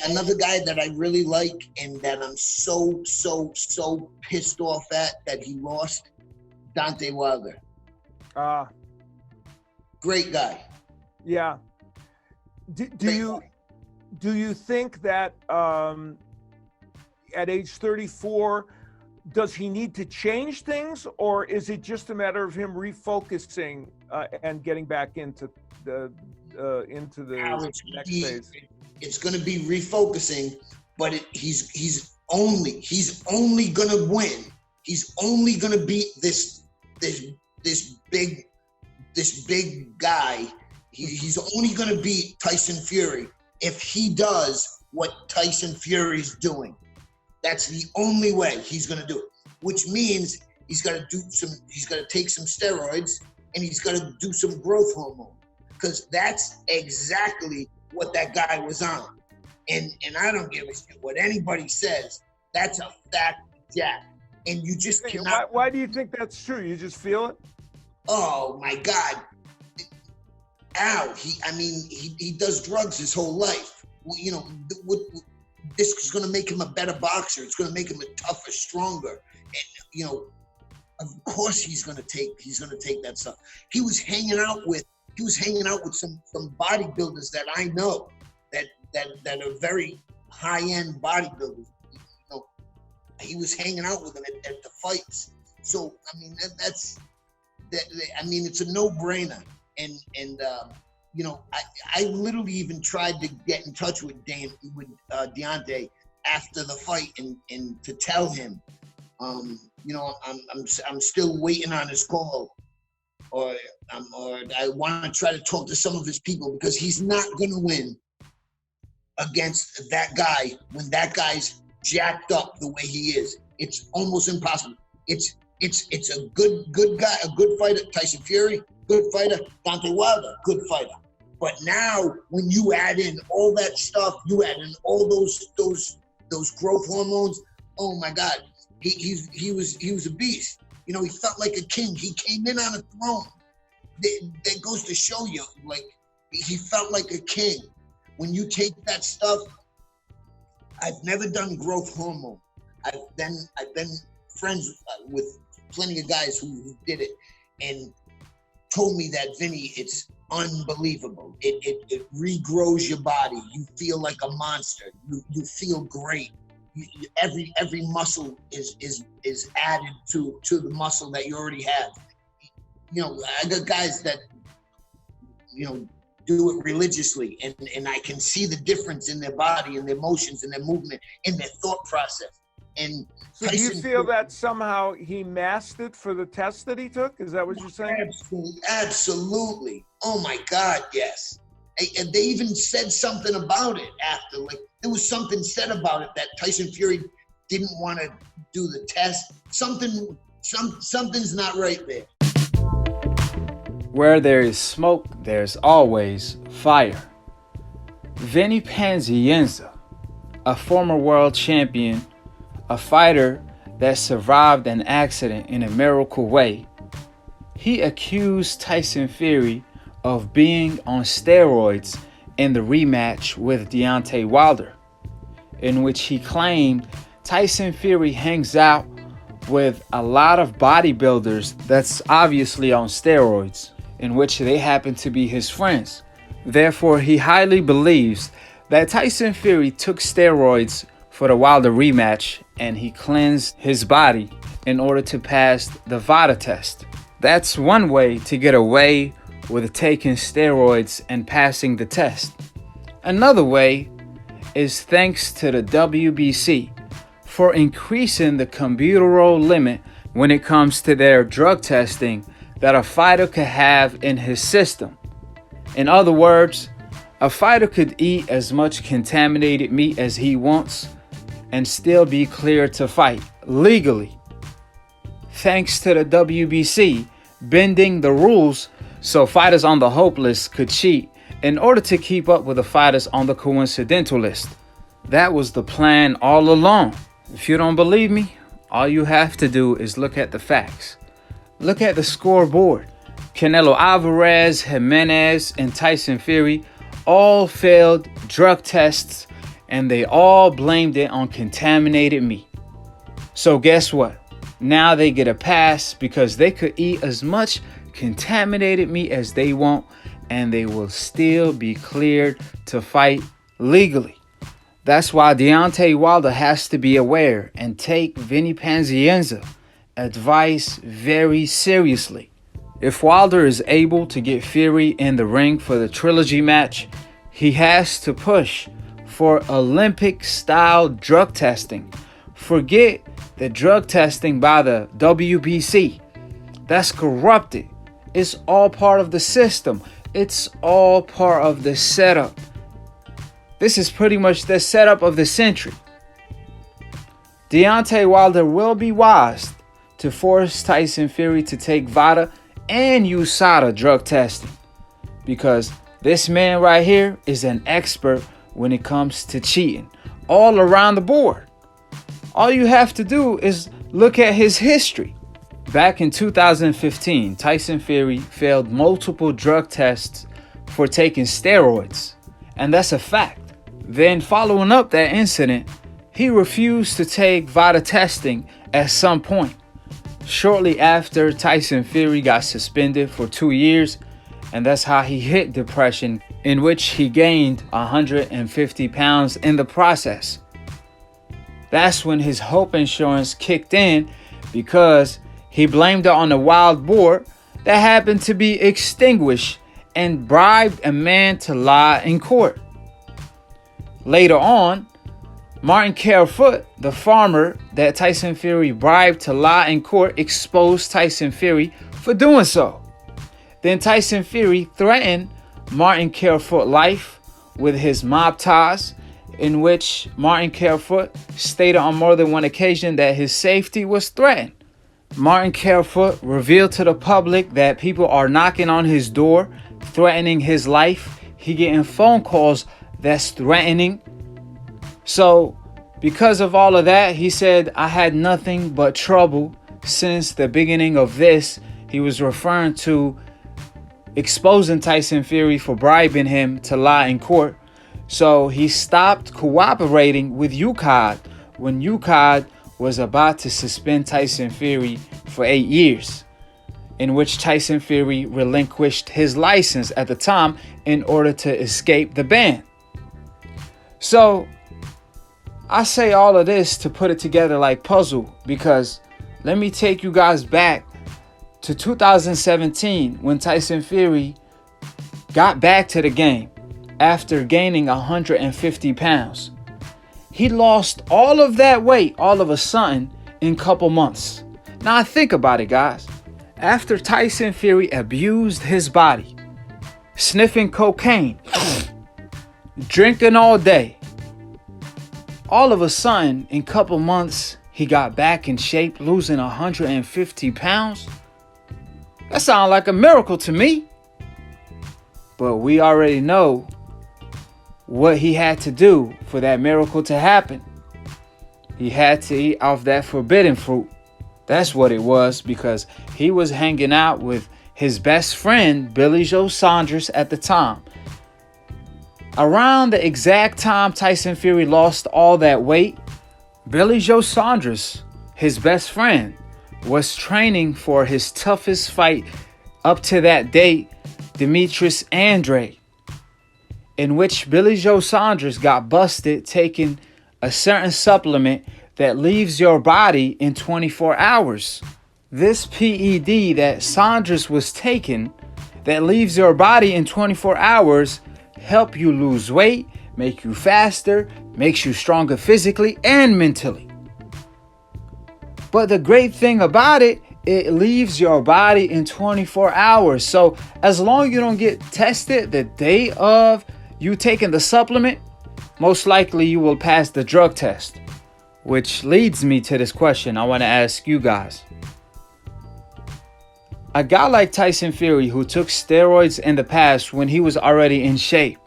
another guy that I really like and that I'm so pissed off at that he lost, Deontay Wilder. Great guy. Yeah. Do you think that at age 34, does he need to change things, or is it just a matter of him refocusing and getting back into the next phase? It's going to be refocusing, but he's only going to win. He's only going to beat this big guy. He's only going to beat Tyson Fury if he does what Tyson Fury's doing. That's the only way he's going to do it, which means he's got to take some steroids and he's got to do some growth hormone, because that's exactly what that guy was on. And I don't give a shit what anybody says. That's a fact, Jack. And you just cannot. Why do you think that's true? You just feel it? Oh my God. Al, he does drugs his whole life. You know, this is going to make him a better boxer. It's going to make him a tougher, stronger. And, you know, of course he's going to take that stuff. He was hanging out with some bodybuilders that I know that are very high-end bodybuilders. You know, he was hanging out with them at the fights. So, I mean, it's a no-brainer. And you know, I literally even tried to get in touch with Deontay after the fight and to tell him, you know, I'm still waiting on his call, or I want to try to talk to some of his people, because he's not going to win against that guy when that guy's jacked up the way he is. It's almost impossible. It's a good guy, a good fighter, Tyson Fury, good fighter, Deontay Wilder, good fighter. But now, when you add in all that stuff, you add in all those growth hormones. Oh my God, he was a beast. You know, he felt like a king. He came in on a throne. That goes to show you, like, he felt like a king. When you take that stuff, I've never done growth hormone. I've been friends with plenty of guys who did it and told me that, Vinny, it's unbelievable. It regrows your body. You feel like a monster. You feel great. Every muscle is added to the muscle that you already have. You know, I got guys that, you know, do it religiously, and I can see the difference in their body and their emotions and their movement and their thought process. And so do you feel that somehow he masked it for the test that he took? Is that what you're saying? Absolutely. Oh my God, yes. And they even said something about it after. Like, there was something said about it that Tyson Fury didn't want to do the test. Something's not right there. Where there is smoke, there's always fire. Vinny Pazienza, a former world champion, a fighter that survived an accident in a miracle way, he accused Tyson Fury of being on steroids in the rematch with Deontay Wilder, in which he claimed Tyson Fury hangs out with a lot of bodybuilders that's obviously on steroids, in which they happen to be his friends. Therefore, he highly believes that Tyson Fury took steroids for the Wilder rematch, and he cleansed his body in order to pass the VADA test. That's one way to get away with taking steroids and passing the test. Another way is thanks to the WBC for increasing the computer limit when it comes to their drug testing that a fighter could have in his system. In other words, a fighter could eat as much contaminated meat as he wants and still be cleared to fight legally. Thanks to the WBC bending the rules so fighters on the hope list could cheat in order to keep up with the fighters on the coincidental list. That was the plan all along. If you don't believe me, all you have to do is look at the facts. Look at the scoreboard. Canelo Alvarez, Jimenez, and Tyson Fury all failed drug tests and they all blamed it on contaminated meat. So guess what? Now they get a pass because they could eat as much contaminated meat as they want, and they will still be cleared to fight legally. That's why Deontay Wilder has to be aware and take Vinny Pazienza advice very seriously. If Wilder is able to get Fury in the ring for the trilogy match, he has to push for Olympic-style drug testing. Forget the drug testing by the WBC. That's corrupted. It's all part of the system. It's all part of the setup. This is pretty much the setup of the century. Deontay Wilder will be wise to force Tyson Fury to take VADA and USADA drug testing, because this man right here is an expert when it comes to cheating all around the board. All you have to do is look at his history. Back in 2015, Tyson Fury failed multiple drug tests for taking steroids, and that's a fact. Then following up that incident, he refused to take VADA testing at some point. Shortly after, Tyson Fury got suspended for 2 years, and that's how he hit depression, in which he gained 150 pounds in the process. That's when his hope insurance kicked in, because he blamed it on the wild boar that happened to be extinguished and bribed a man to lie in court. Later on, Martin Carefoot, the farmer that Tyson Fury bribed to lie in court, exposed Tyson Fury for doing so. Then Tyson Fury threatened Martin Carefoot's life with his mob ties, in which Martin Carefoot stated on more than one occasion that his safety was threatened. Martin Carefoot revealed to the public that people are knocking on his door, threatening his life. He getting phone calls that's threatening. So because of all of that, he said, I had nothing but trouble since the beginning of this. He was referring to exposing Tyson Fury for bribing him to lie in court. So he stopped cooperating with UCAD when UCAD was about to suspend Tyson Fury for 8 years, in which Tyson Fury relinquished his license at the time in order to escape the ban. So I say all of this to put it together like puzzle, because let me take you guys back to 2017 when Tyson Fury got back to the game after gaining 150 pounds. He lost all of that weight all of a sudden in a couple months. Now think about it, guys. After Tyson Fury abused his body, sniffing cocaine, drinking all day, all of a sudden in a couple months he got back in shape, losing 150 pounds. That sounds like a miracle to me. But we already know what he had to do for that miracle to happen. He had to eat off that forbidden fruit. That's what it was, because he was hanging out with his best friend, Billy Joe Saunders, at the time. Around the exact time Tyson Fury lost all that weight, Billy Joe Saunders, his best friend, was training for his toughest fight up to that date, Demetrius Andrade, in which Billy Joe Saunders got busted taking a certain supplement that leaves your body in 24 hours. This PED that Saunders was taking that leaves your body in 24 hours help you lose weight, make you faster, makes you stronger physically and mentally. But the great thing about it, it leaves your body in 24 hours. So as long as you don't get tested the day of you taking the supplement, most likely you will pass the drug test. Which leads me to this question I want to ask you guys. A guy like Tyson Fury, who took steroids in the past when he was already in shape,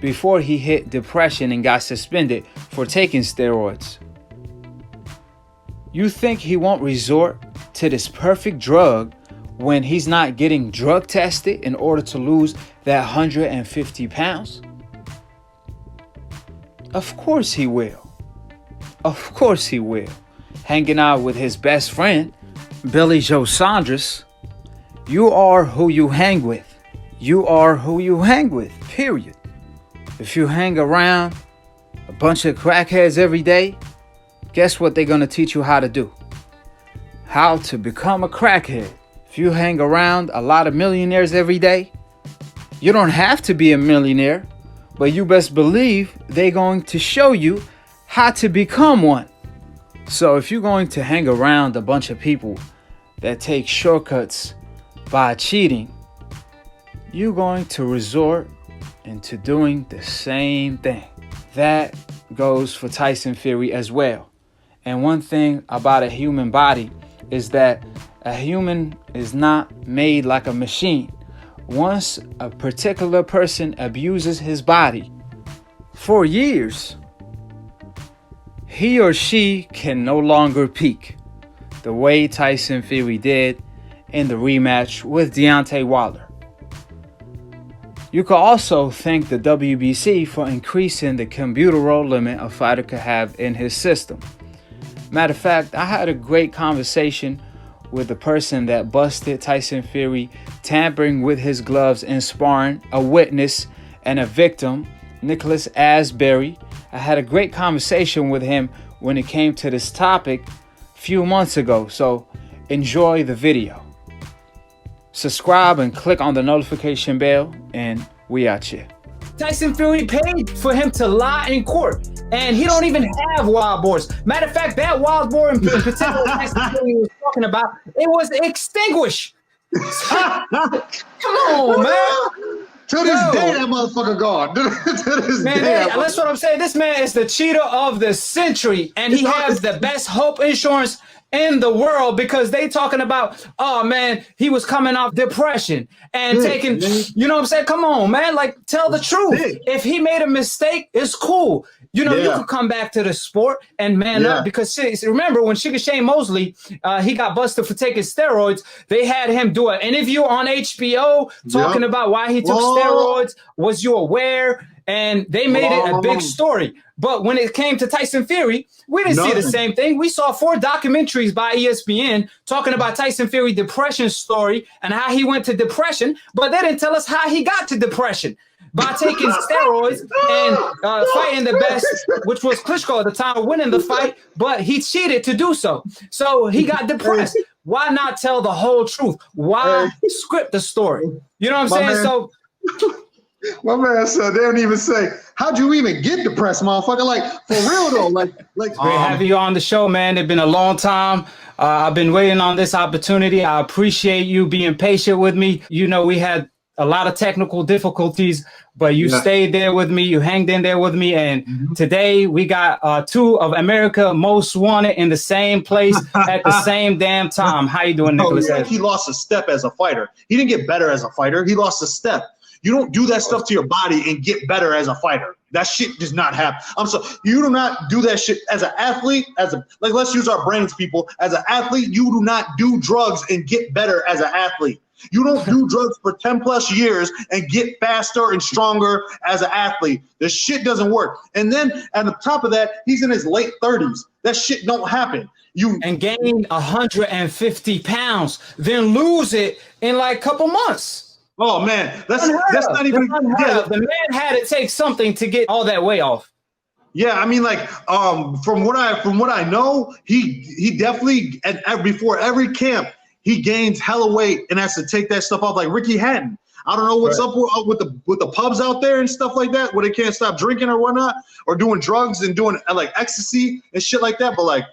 before he hit depression and got suspended for taking steroids, you think he won't resort to this perfect drug when he's not getting drug tested in order to lose that 150 pounds? Of course he will. Of course he will. Hanging out with his best friend, Billy Joe Saunders. You are who you hang with. You are who you hang with, period. If you hang around a bunch of crackheads every day, guess what they're going to teach you how to do? How to become a crackhead. If you hang around a lot of millionaires every day, you don't have to be a millionaire, but you best believe they're going to show you how to become one. So if you're going to hang around a bunch of people that take shortcuts by cheating, you're going to resort into doing the same thing. That goes for Tyson Fury as well. And one thing about a human body is that a human is not made like a machine. Once a particular person abuses his body for years, he or she can no longer peak the way Tyson Fury did in the rematch with Deontay Wilder. You could also thank the WBC for increasing the computer limit a fighter could have in his system. Matter of fact, I had a great conversation with the person that busted Tyson Fury tampering with his gloves in sparring, a witness and a victim, Nicholas Asbury. I had a great conversation with him when it came to this topic a few months ago, so enjoy the video. Subscribe and click on the notification bell, and we out here. Tyson Fury paid for him to lie in court, and he don't even have wild boars. Matter of fact, that wild boar in particular Tyson Fury was talking about, it was extinguished. Come on, man. To this day, that motherfucker gone. To this man, day, that's what I'm saying. This man is the cheater of the century, and he has the best hope insurance in the world, because they talking about, oh man, he was coming off depression and taking, you know what I'm saying? Come on, man, like, tell the truth. If he made a mistake, it's cool. You know, you could come back to the sport and man up, because remember when Sugar Shane Mosley, he got busted for taking steroids, they had him do an interview on HBO talking about why he took steroids. Was you aware? And they made it a big story. But when it came to Tyson Fury, we didn't see the same thing. We saw 4 documentaries by ESPN talking about Tyson Fury depression story and how he went to depression, but they didn't tell us how he got to depression by taking steroids and fighting the best, which was Klitschko at the time, winning the fight, but he cheated to do so. So he got depressed. Why not tell the whole truth? Why script the story? You know what I'm saying? Man. So my man said they don't even say, how'd you even get depressed, motherfucker? Like, for real though, like great having you on the show, man. It's been a long time. I've been waiting on this opportunity. I appreciate you being patient with me. You know, we had a lot of technical difficulties, but you stayed there with me. You hanged in there with me. And today we got 2 of America most wanted in the same place at the same damn time. How you doing, Nicholas? He lost a step as a fighter. He didn't get better as a fighter. He lost a step. You don't do that stuff to your body and get better as a fighter. That shit does not happen. You do not do that shit as an athlete, like, let's use our brains, people. As an athlete, you do not do drugs and get better as an athlete. You don't do drugs for 10 plus years and get faster and stronger as an athlete. This shit doesn't work. And then on the top of that, he's in his late 30s. That shit don't happen. And gain 150 pounds, then lose it in like a couple months. Oh man, that's not even. The man had to take something to get all that weight off. Yeah, I mean, like, from what I know, he definitely before every camp he gains hella weight and has to take that stuff off, like Ricky Hatton. I don't know what's up with the pubs out there and stuff like that, where they can't stop drinking or whatnot, or doing drugs and doing like ecstasy and shit like that. But like,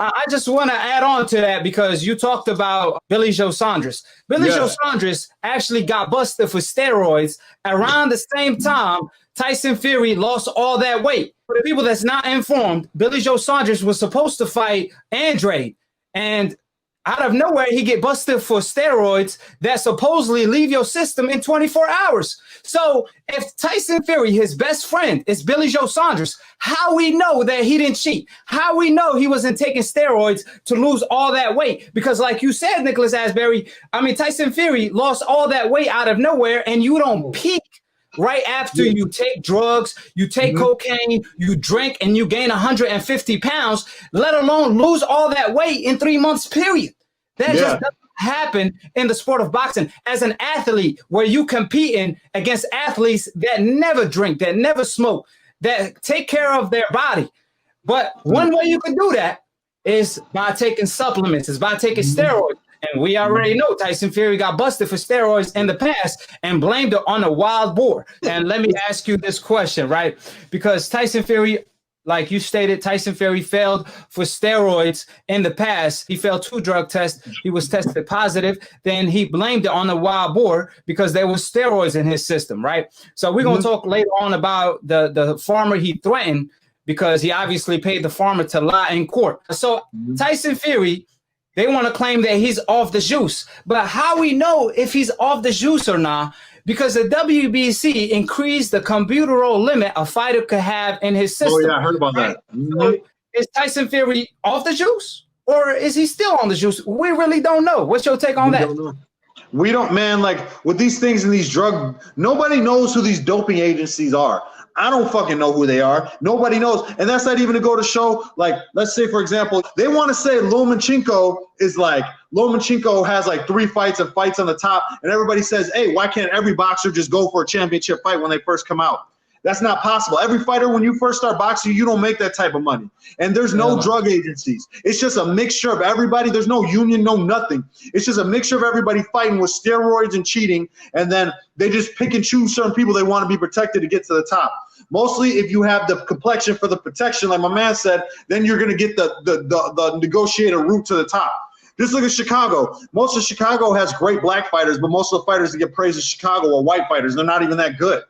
I just want to add on to that, because you talked about Billy Joe Saunders. Billy Joe Saunders actually got busted for steroids around the same time Tyson Fury lost all that weight. For the people that's not informed, Billy Joe Saunders was supposed to fight Andre, and out of nowhere, he get busted for steroids that supposedly leave your system in 24 hours. So if Tyson Fury, his best friend, is Billy Joe Saunders, how we know that he didn't cheat? How we know he wasn't taking steroids to lose all that weight? Because like you said, Nicholas Asbury, I mean, Tyson Fury lost all that weight out of nowhere, and you don't peak right after you take drugs, you take cocaine, you drink, and you gain 150 pounds, let alone lose all that weight in 3 months, period. That just doesn't happen in the sport of boxing. As an athlete, where you competing against athletes that never drink, that never smoke, that take care of their body. But one way you can do that is by taking supplements, is by taking steroids. And we already know Tyson Fury got busted for steroids in the past and blamed it on a wild boar. And let me ask you this question, right? Because Tyson Fury, like you stated, Tyson Fury failed for steroids in the past. He failed 2 drug tests. He was tested positive. Then he blamed it on the wild boar because there was steroids in his system, right? So we're going to talk later on about the farmer he threatened, because he obviously paid the farmer to lie in court. So Tyson Fury, they want to claim that he's off the juice. But how we know if he's off the juice or not? Because the WBC increased the computeral limit a fighter could have in his system. Oh, yeah, I heard about that. So is Tyson Fury off the juice? Or is he still on the juice? We really don't know. What's your take on that? We don't, man, like with these things and these nobody knows who these doping agencies are. I don't fucking know who they are. Nobody knows. And that's not even to go to show, like, let's say, for example, they want to say Lomachenko has like 3 fights and fights on the top. And everybody says, hey, why can't every boxer just go for a championship fight when they first come out? That's not possible. Every fighter, when you first start boxing, you don't make that type of money. And there's no drug agencies. It's just a mixture of everybody. There's no union, no nothing. It's just a mixture of everybody fighting with steroids and cheating. And then they just pick and choose certain people they want to be protected to get to the top. Mostly if you have the complexion for the protection, like my man said, then you're going to get the negotiated route to the top. Just look at Chicago. Most of Chicago has great black fighters, but most of the fighters that get praised in Chicago are white fighters. They're not even that good.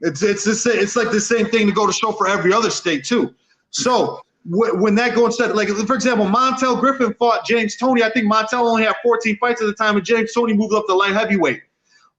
It's like the same thing to go to show for every other state too. So when that going said, like, for example, Montel Griffin fought James Toney. I think Montel only had 14 fights at the time, and James Toney moved up to light heavyweight.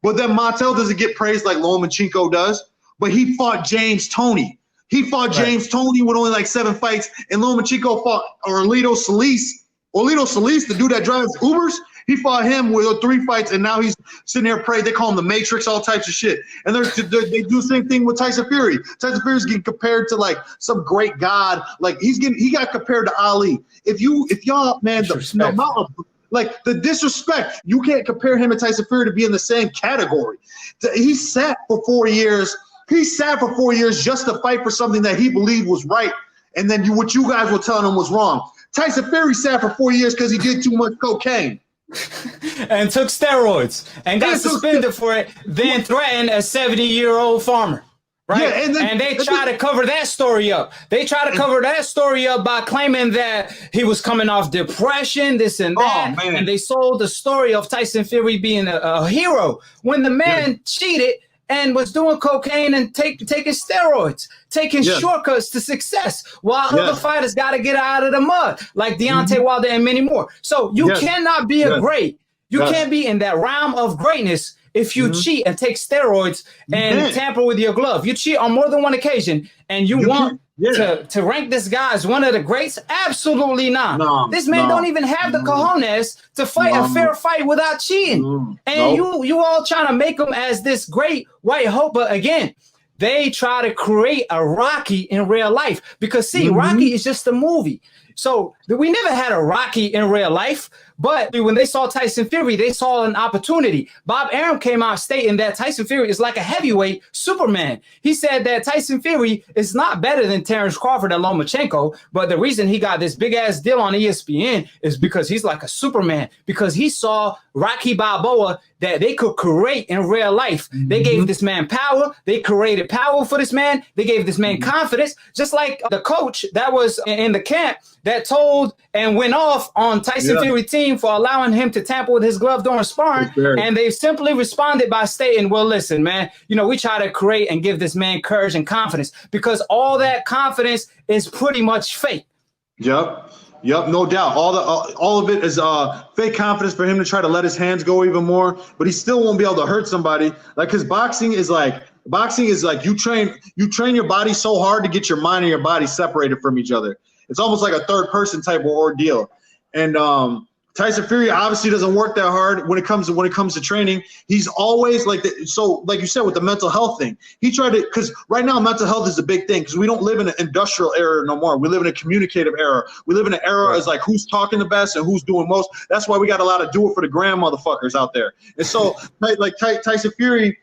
But then Montel doesn't get praised like Lomachenko does. But he fought James Toney. He fought James Toney with only like 7 fights, and Lomachenko fought Orlito Solis. Orlito Solis, the dude that drives Ubers, he fought him with 3 fights, and now he's sitting there praying. They call him the Matrix, all types of shit. And they do the same thing with Tyson Fury. Tyson Fury's getting compared to like some great god. Like he got compared to Ali. If y'all, man, the amount of like the disrespect, you can't compare him and Tyson Fury to be in the same category. He sat for 4 years. He sat for 4 years just to fight for something that he believed was right, and then what you guys were telling him was wrong. Tyson Fury sat for 4 years because he did too much cocaine. And took steroids and got suspended for it, then threatened a 70-year-old farmer. Right? Yeah, and they try to cover that story up. They try to cover that story up by claiming that he was coming off depression, this and that. Oh, and they sold the story of Tyson Fury being a hero when the man cheated and was doing cocaine and taking steroids, taking shortcuts to success, while other fighters got to get out of the mud, like Deontay Wilder and many more. So you cannot be a great. You can't be in that realm of greatness if you cheat and take steroids and tamper with your glove. You cheat on more than one occasion, and you want to rank this guy as one of the greats? Absolutely not. This man don't even have the cojones to fight a fair fight without cheating. And you all trying to make him as this great white hope. But again, they try to create a Rocky in real life because, see, Rocky is just a movie. So we never had a Rocky in real life. But when they saw Tyson Fury, they saw an opportunity. Bob Arum came out stating that Tyson Fury is like a heavyweight Superman. He said that Tyson Fury is not better than Terrence Crawford and Lomachenko, but the reason he got this big-ass deal on ESPN is because he's like a Superman, because he saw Rocky Balboa that they could create in real life. They gave this man power. They created power for this man. They gave this man confidence, just like the coach that was in the camp that told and went off on Tyson Fury team for allowing him to tamper with his glove during sparring. And they simply responded by stating, well, listen, man, we try to create and give this man courage and confidence, because all that confidence is pretty much fake. Yep, no doubt. All of it is fake confidence for him to try to let his hands go even more, but he still won't be able to hurt somebody. Like, because boxing is like you train your body so hard to get your mind and your body separated from each other. It's almost like a third person type of ordeal. And Tyson Fury obviously doesn't work that hard when it comes to training. He's always like like you said with the mental health thing. He tried to, because right now mental health is a big thing because we don't live in an industrial era no more. We live in a communicative era. We live in an era as like who's talking the best and who's doing most. That's why we got a lot of do it for the gram motherfuckers out there. And so like Tyson Fury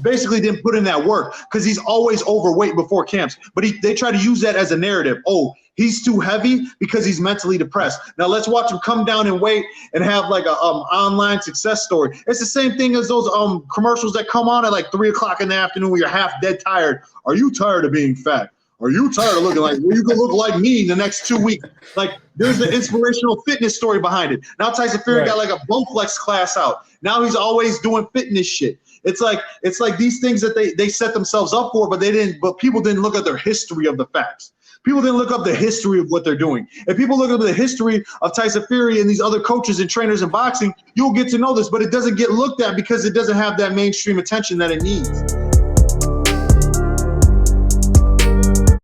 basically didn't put in that work because he's always overweight before camps. But they try to use that as a narrative. Oh, he's too heavy because he's mentally depressed. Now let's watch him come down in weight and have like a online success story. It's the same thing as those commercials that come on at like 3 o'clock in the afternoon when you're half dead tired. Are you tired of being fat? Are you tired of looking like, well, you can look like me in the next 2 weeks? Like, there's an inspirational fitness story behind it. Now Tyson Fury got like a Bowflex class out. Now he's always doing fitness shit. It's like these things that they set themselves up for, but people didn't look at their history of the facts. People didn't look up the history of what they're doing. If people look up the history of Tyson Fury and these other coaches and trainers in boxing, you'll get to know this, but it doesn't get looked at because it doesn't have that mainstream attention that it needs.